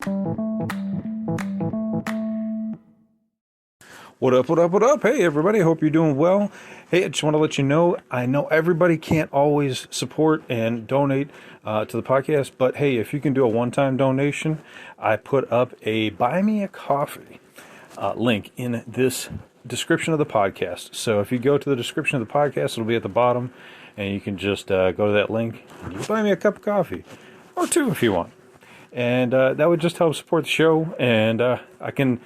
What up, what up, what up? Hey, everybody, hope you're doing well. Hey, I just want to let you know, I know everybody can't always support and donate to the podcast, but hey, if you can do a one-time donation, I put up a Buy Me a Coffee link in this description of the podcast. So if you go to the description of the podcast, it'll be at the bottom, and you can just go to that link, and you can buy me a cup of coffee, or two if you want. And that would just help support the show, and I can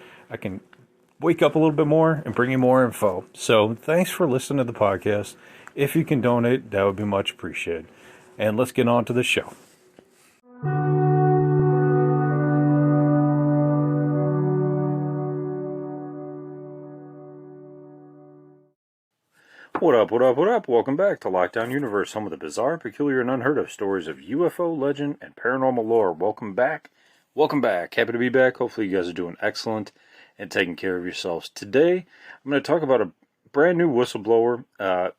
wake up a little bit more and bring you more info. So thanks for listening to the podcast. If you can donate, that would be much appreciated. And let's get on to the show. What up, what up, what up? Welcome back to Lockdown Universe, home of the bizarre, peculiar, and unheard of stories of UFO, legend, and paranormal lore. Welcome back. Welcome back. Happy to be back. Hopefully you guys are doing excellent and taking care of yourselves. Today, I'm going to talk about a brand new whistleblower.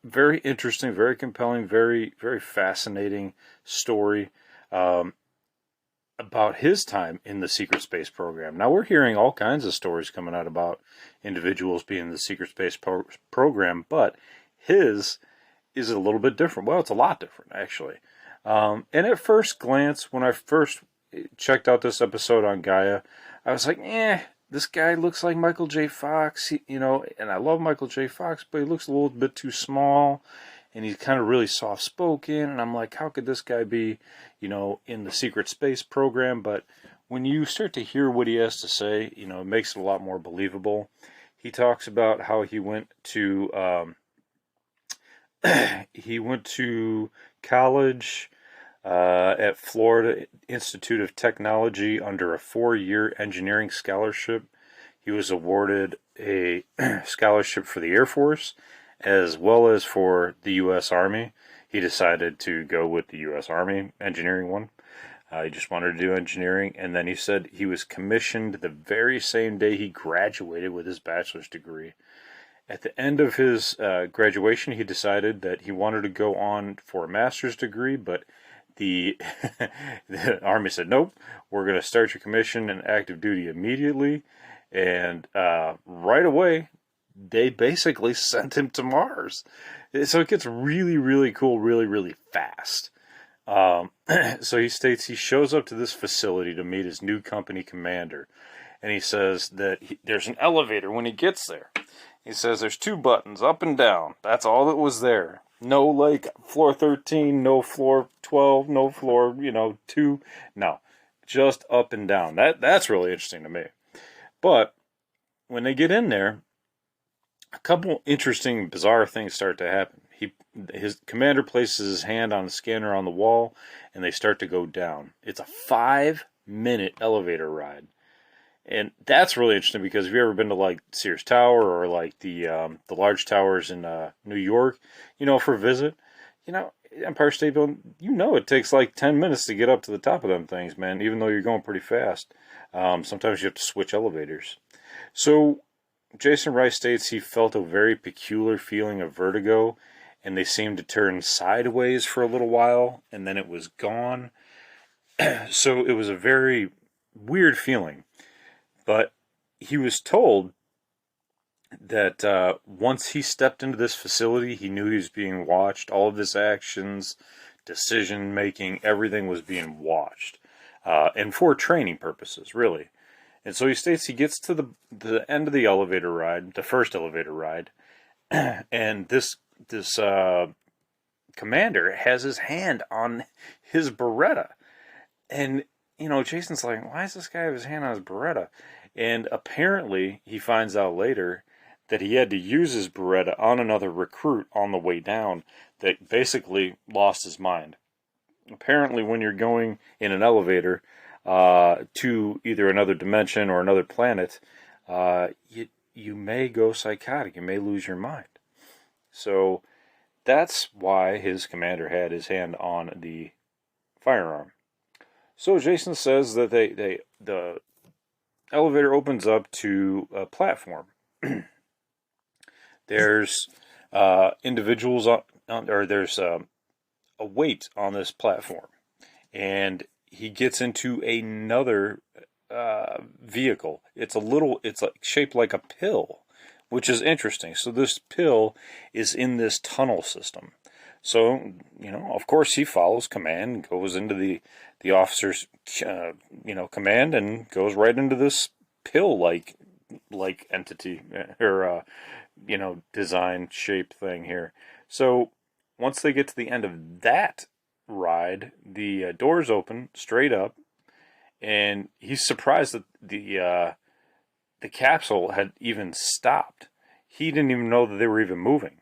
Very interesting, very compelling, very, very fascinating story about his time in the secret space program. Now, we're hearing all kinds of stories coming out about individuals being in the secret space program, but his is a little bit different. Well, it's a lot different, actually. And at first glance, when I first checked out this episode on Gaia, I was like, this guy looks like Michael J. Fox, and I love Michael J. Fox, but he looks a little bit too small, and he's kind of really soft-spoken, and I'm like, how could this guy be, in the secret space program? But when you start to hear what he has to say, it makes it a lot more believable. He talks about how he went to college at Florida Institute of Technology under a 4-year engineering scholarship. He was awarded a scholarship for the Air Force as well as for the U.S. Army. He decided to go with the U.S. Army engineering one. He just wanted to do engineering, and then he said he was commissioned the very same day he graduated with his bachelor's degree. At the end of his graduation, he decided that he wanted to go on for a master's degree, but the Army said, nope, we're going to start your commission and active duty immediately. And right away, they basically sent him to Mars. So it gets really, really cool, really, really fast. So he states he shows up to this facility to meet his new company commander. And he says that there's an elevator when he gets there. He says there's 2 buttons, up and down. That's all that was there. No, floor 13, no floor 12, no floor, 2. No, just up and down. That's really interesting to me. But when they get in there, a couple interesting, bizarre things start to happen. His commander places his hand on a scanner on the wall, and they start to go down. It's a 5-minute elevator ride. And that's really interesting because if you've ever been to Sears Tower or the large towers in New York, for a visit, Empire State Building, it takes 10 minutes to get up to the top of them things, man, even though you're going pretty fast. Sometimes you have to switch elevators. So Jason Rice states he felt a very peculiar feeling of vertigo, and they seemed to turn sideways for a little while, and then it was gone. So it was a very weird feeling. But he was told that once he stepped into this facility, he knew he was being watched. All of his actions, decision-making, everything was being watched. And for training purposes, really. And so he states he gets to the end of the elevator ride, the first elevator ride, and this commander has his hand on his Beretta. And Jason's like, why does this guy have his hand on his Beretta? And apparently, he finds out later that he had to use his Beretta on another recruit on the way down that basically lost his mind. Apparently, when you're going in an elevator to either another dimension or another planet, you may go psychotic. You may lose your mind. So that's why his commander had his hand on the firearm. So Jason says that the elevator opens up to a platform. There's individuals there's a weight on this platform, and he gets into another vehicle. It's like shaped like a pill, which is interesting. So this pill is in this tunnel system. So, of course he follows command, goes into the officer's, command, and goes right into this pill like entity, or, design shape thing here. So once they get to the end of that ride, the doors open straight up, and he's surprised that the capsule had even stopped. He didn't even know that they were even moving.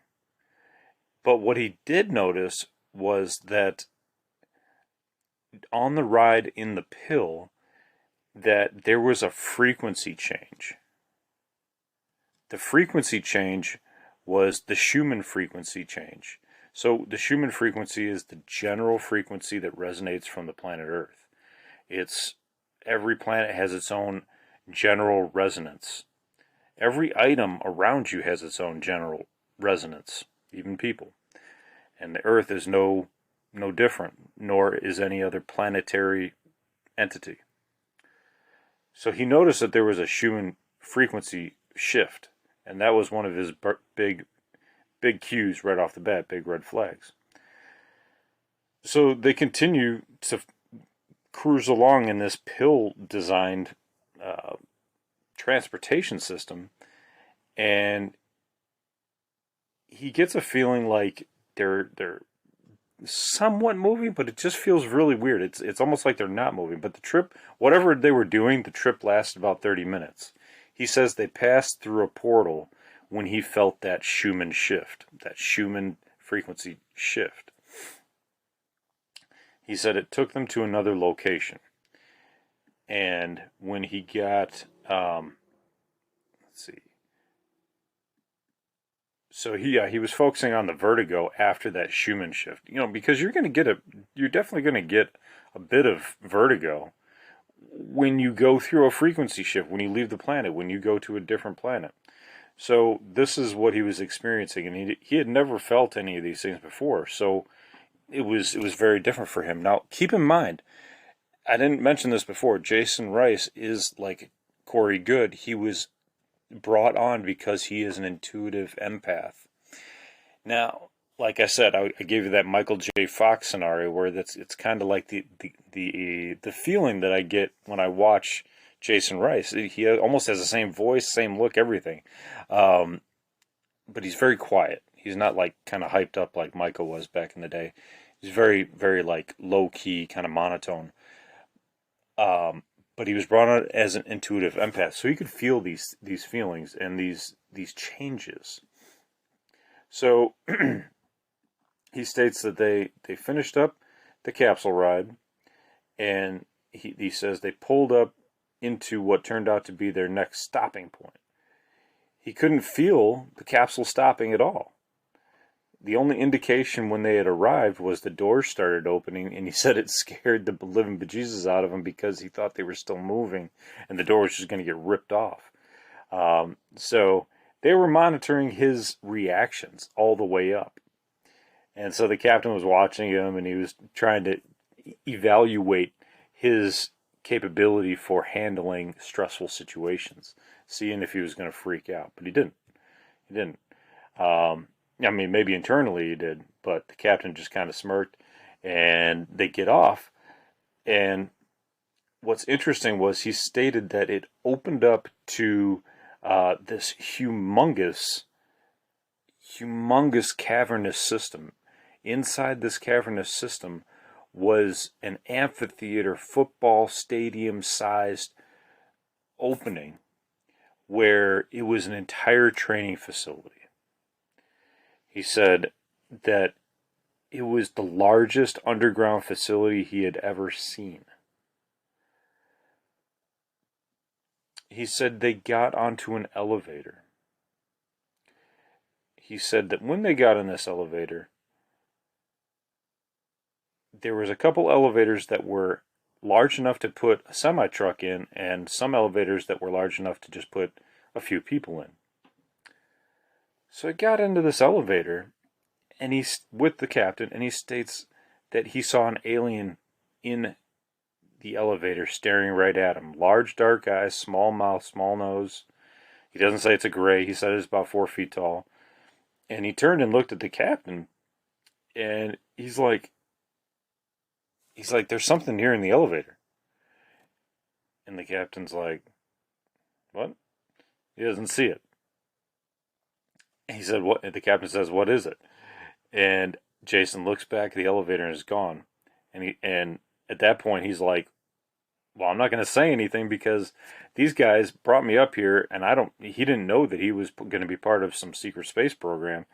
But what he did notice was that on the ride in the pill, that there was a frequency change. The frequency change was the Schumann frequency change. So the Schumann frequency is the general frequency that resonates from the planet Earth. Every planet has its own general resonance. Every item around you has its own general resonance, even people. And the Earth is no different, nor is any other planetary entity. So he noticed that there was a Schumann frequency shift, and that was one of his big cues right off the bat, big red flags. So they continue to cruise along in this pill-designed transportation system, and he gets a feeling like they're somewhat moving, but it just feels really weird. It's almost like they're not moving. But the trip, whatever they were doing, the trip lasted about 30 minutes. He says they passed through a portal when he felt that Schumann shift, that Schumann frequency shift. He said it took them to another location. And when he got, let's see. So he was focusing on the vertigo after that Schumann shift. Because you're definitely going to get a bit of vertigo when you go through a frequency shift, when you leave the planet, when you go to a different planet. So this is what he was experiencing, and he had never felt any of these things before. So it was very different for him. Now, keep in mind, I didn't mention this before. Jason Rice is like Corey Goode. He was brought on because he is an intuitive empath. Now, like I said, I gave you that Michael J. Fox scenario where it's kind of like the feeling that I get when I watch Jason Rice. He almost has the same voice, same look, everything, but he's very quiet. He's not like kind of hyped up like Michael was back in the day. He's very, very like low key, kind of monotone. But he was brought on as an intuitive empath, so he could feel these feelings and these changes. So he states that they finished up the capsule ride, and he says they pulled up into what turned out to be their next stopping point. He couldn't feel the capsule stopping at all. The only indication when they had arrived was the doors started opening, and he said it scared the living bejesus out of him because he thought they were still moving and the door was just going to get ripped off. So they were monitoring his reactions all the way up. And so the captain was watching him, and he was trying to evaluate his capability for handling stressful situations, seeing if he was going to freak out. But he didn't. I mean, maybe internally he did, but the captain just kind of smirked, and they get off. And what's interesting was he stated that it opened up to this humongous cavernous system. Inside this cavernous system was an amphitheater, football stadium-sized opening where it was an entire training facility. He said that it was the largest underground facility he had ever seen. He said they got onto an elevator. He said that when they got in this elevator, there was a couple elevators that were large enough to put a semi-truck in, and some elevators that were large enough to just put a few people in. So he got into this elevator, and he's with the captain, and he states that he saw an alien in the elevator staring right at him. Large dark eyes, small mouth, small nose. He doesn't say it's a gray. He said it's about 4 feet tall. And he turned and looked at the captain, and he's like, there's something here in the elevator. And the captain's like, what? He doesn't see it. He said, what? The captain says, what is it? And Jason looks back at the elevator and is gone. And at that point, he's like, well, I'm not going to say anything because these guys brought me up here, and he didn't know that he was going to be part of some secret space program.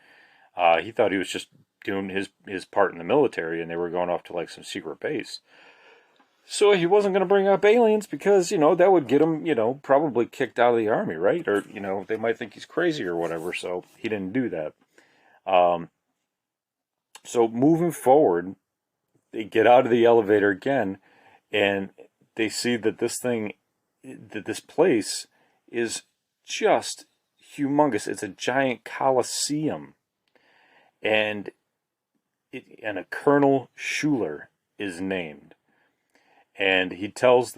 He thought he was just doing his part in the military, and they were going off to like some secret base. So he wasn't going to bring up aliens because, that would get him, probably kicked out of the army, right? Or, they might think he's crazy or whatever. So he didn't do that. So moving forward, they get out of the elevator again, and they see that this place is just humongous. It's a giant coliseum. And a Colonel Schuler is named. And he tells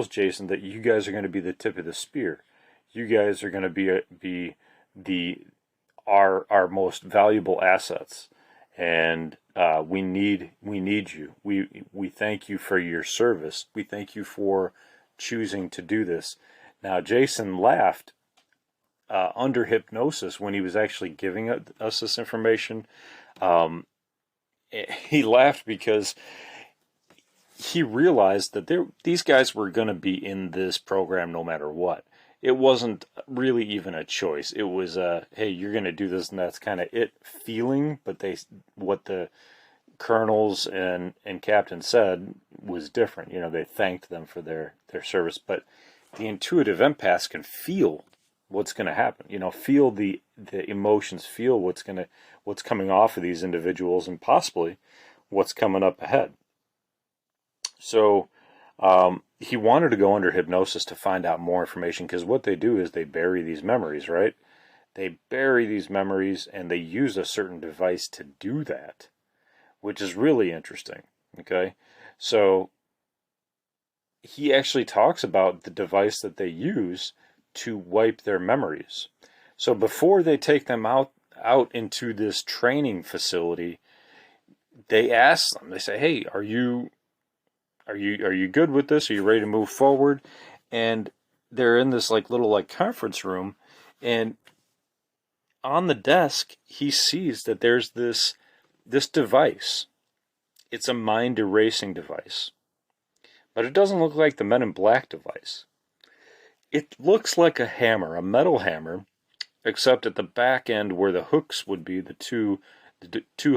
Jason that you guys are going to be the tip of the spear. You guys are going to be our most valuable assets, and we need you. We thank you for your service. We thank you for choosing to do this. Now, Jason laughed under hypnosis when he was actually giving us this information. He laughed because he realized that these guys were going to be in this program no matter what. It wasn't really even a choice. It was hey, you're going to do this, and that's kind of it feeling. But what the colonels and captain said was different. They thanked them for their service. But the intuitive empaths can feel what's going to happen. Feel the emotions, feel what's coming off of these individuals, and possibly what's coming up ahead. So he wanted to go under hypnosis to find out more information, because what they do is they bury these memories, right? They bury these memories, and they use a certain device to do that, which is really interesting, okay? So he actually talks about the device that they use to wipe their memories. So before they take them out into this training facility, they ask them, they say, hey, are you good with this? Are you ready to move forward? And they're in this little conference room, and on the desk he sees that there's this device. It's a mind erasing device, but it doesn't look like the Men in Black device. It looks like a hammer, a metal hammer, except at the back end where the hooks would be, the two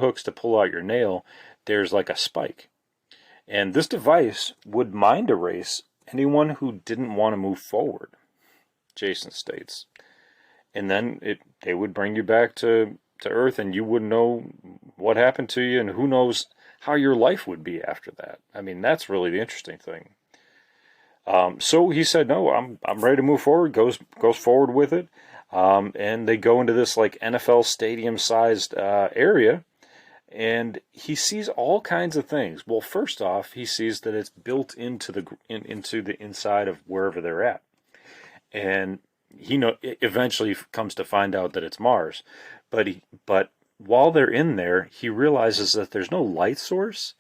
hooks to pull out your nail, there's like a spike. And this device would mind erase anyone who didn't want to move forward, Jason states. And then they would bring you back to Earth, and you wouldn't know what happened to you, and who knows how your life would be after that. I mean, that's really the interesting thing. So he said, no, I'm ready to move forward, goes forward with it. And they go into this NFL stadium-sized area, and he sees all kinds of things. Well, first off, he sees that it's built into the inside of wherever they're at, and he eventually comes to find out that it's Mars. But while they're in there, he realizes that there's no light source,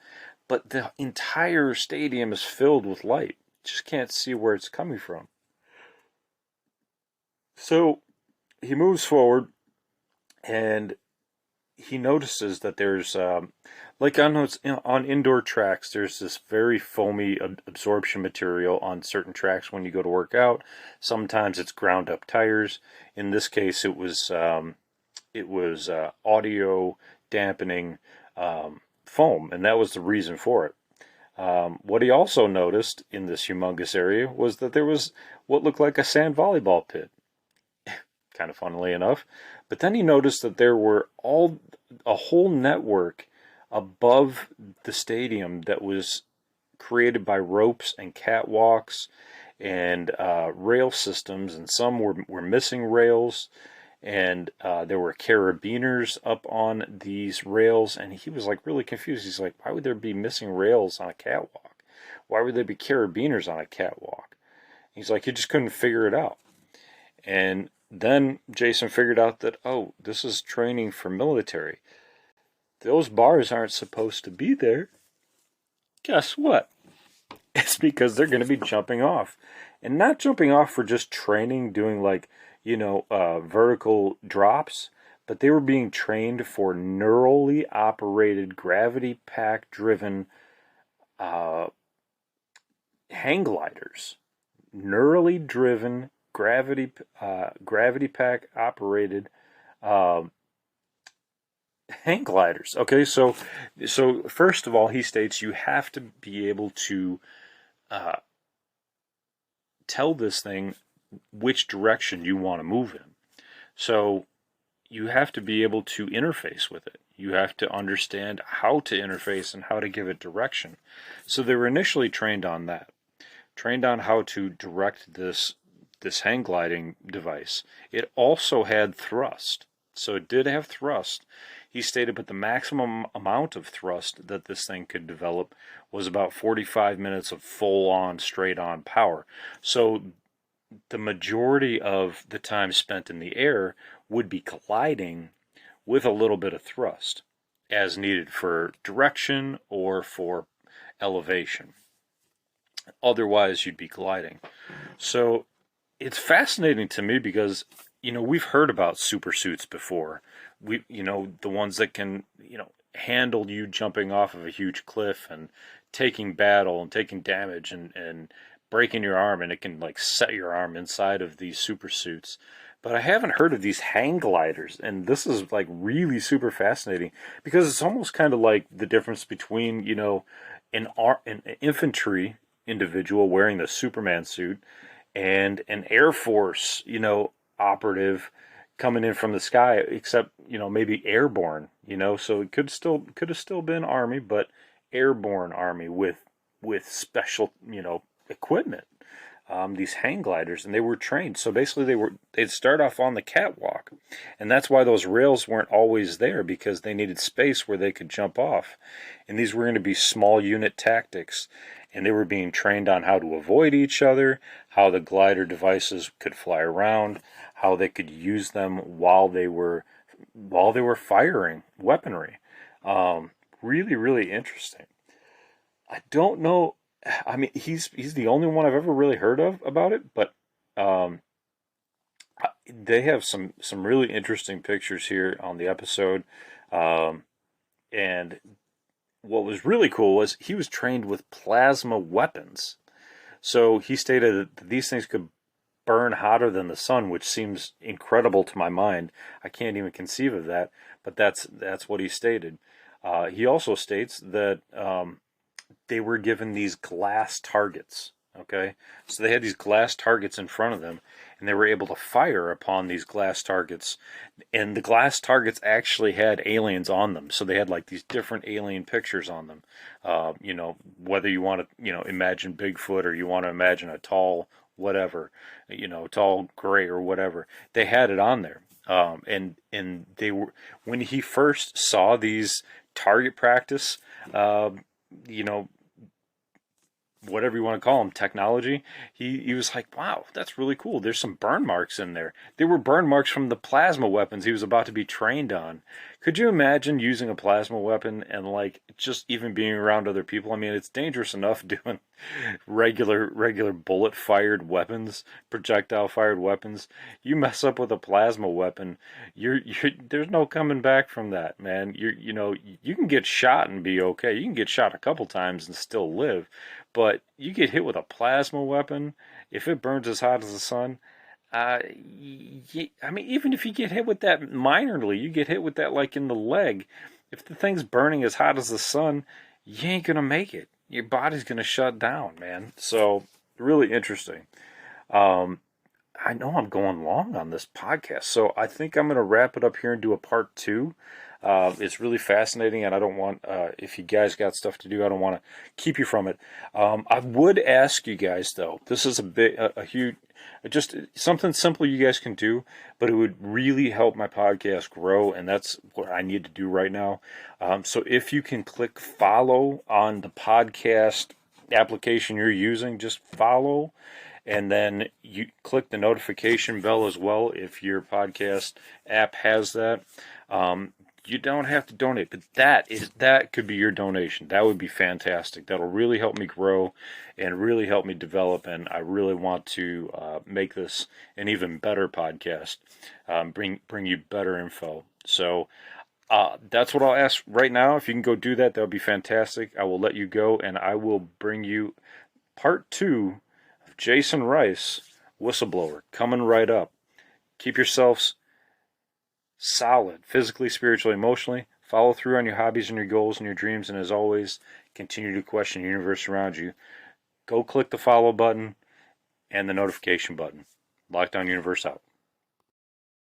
but the entire stadium is filled with light. Just can't see where it's coming from. So he moves forward, and he notices that there's on indoor tracks, there's this very foamy absorption material on certain tracks when you go to work out. Sometimes it's ground up tires. In this case, it was audio dampening foam, and that was the reason for it. What he also noticed in this humongous area was that there was what looked like a sand volleyball pit, kind of funnily enough. But then he noticed that there were a whole network above the stadium that was created by ropes and catwalks and rail systems, and some were missing rails, and there were carabiners up on these rails, and he was really confused. He's like, why would there be missing rails on a catwalk? Why would they be carabiners on a catwalk? He's like, he just couldn't figure it out. And then Jason figured out that, oh, this is training for military. Those bars aren't supposed to be there. Guess what? It's because they're going to be jumping off. And not jumping off for just training, doing like, vertical drops, but they were being trained for neurally operated, gravity pack driven hang gliders. Neurally driven, gravity pack operated hang gliders. Okay, so first of all, he states you have to be able to tell this thing which direction you want to move in. So you have to be able to interface with it. You have to understand how to interface and how to give it direction. So they were initially trained on that, trained on how to direct this hang gliding device. It also had thrust. So it did have thrust. He stated, but the maximum amount of thrust that this thing could develop was about 45 minutes of full-on, straight-on power. So the majority of the time spent in the air would be gliding with a little bit of thrust as needed for direction or for elevation. Otherwise, you'd be gliding. So it's fascinating to me because, we've heard about super suits before. The ones that can, handle you jumping off of a huge cliff and taking battle and taking damage and breaking your arm, and it can like set your arm inside of these super suits. But I haven't heard of these hang gliders, and this is like really super fascinating because it's almost kind of like the difference between, an infantry individual wearing the Superman suit and an Air Force, operative coming in from the sky, except, maybe airborne, so it could have still been Army, but airborne Army with special, equipment. These hang gliders, and they were trained. So basically they'd start off on the catwalk, and that's why those rails weren't always there, because they needed space where they could jump off. And these were going to be small unit tactics, and they were being trained on how to avoid each other, how the glider devices could fly around, how they could use them while they were firing weaponry. Really, really interesting. I don't know. I mean, he's the only one I've ever really heard of about it, but they have some really interesting pictures here on the episode. And what was really cool was he was trained with plasma weapons. So he stated that these things could burn hotter than the sun, which seems incredible to my mind. I can't even conceive of that, but that's what he stated. He also states that they were given these glass targets. Okay, so they had these glass targets in front of them, and they were able to fire upon these glass targets. And the glass targets actually had aliens on them, so they had like these different alien pictures on them. Whether you want to, imagine Bigfoot, or you want to imagine a tall whatever, tall gray or whatever, they had it on there. And they were, when he first saw these target practice, whatever you want to call them, technology, he was like, wow, that's really cool. There's some burn marks in there. They were burn marks from the plasma weapons he was about to be trained on. Could you imagine using a plasma weapon and like just even being around other people? I mean, it's dangerous enough doing regular bullet fired weapons, projectile fired weapons. You mess up with a plasma weapon, you're there's no coming back from that, man. You can get shot and be okay. You can get shot a couple times and still live. But you get hit with a plasma weapon, if it burns as hot as the sun, I mean, even if you get hit with that minorly, you get hit with that like in the leg, if the thing's burning as hot as the sun, you ain't going to make it. Your body's going to shut down, man. So, really interesting. I know I'm going long on this podcast, so I think I'm going to wrap it up here and do a part 2. It's really fascinating, and I don't want, if you guys got stuff to do, I don't want to keep you from it. I would ask you guys, though, this is a huge, just something simple you guys can do, but it would really help my podcast grow, and that's what I need to do right now. So if you can click follow on the podcast application you're using, just follow, and then you click the notification bell as well if your podcast app has that. You don't have to donate, but that could be your donation. That would be fantastic. That'll really help me grow and really help me develop. And I really want to make this an even better podcast. Bring you better info. So that's what I'll ask right now. If you can go do that, that would be fantastic. I will let you go, and I will bring you part 2 of Jason Rice, Whistleblower, coming right up. Keep yourselves solid, physically, spiritually, emotionally. Follow through on your hobbies and your goals and your dreams, and as always, continue to question the universe around you. Go click the follow button and the notification button. Lockdown Universe out.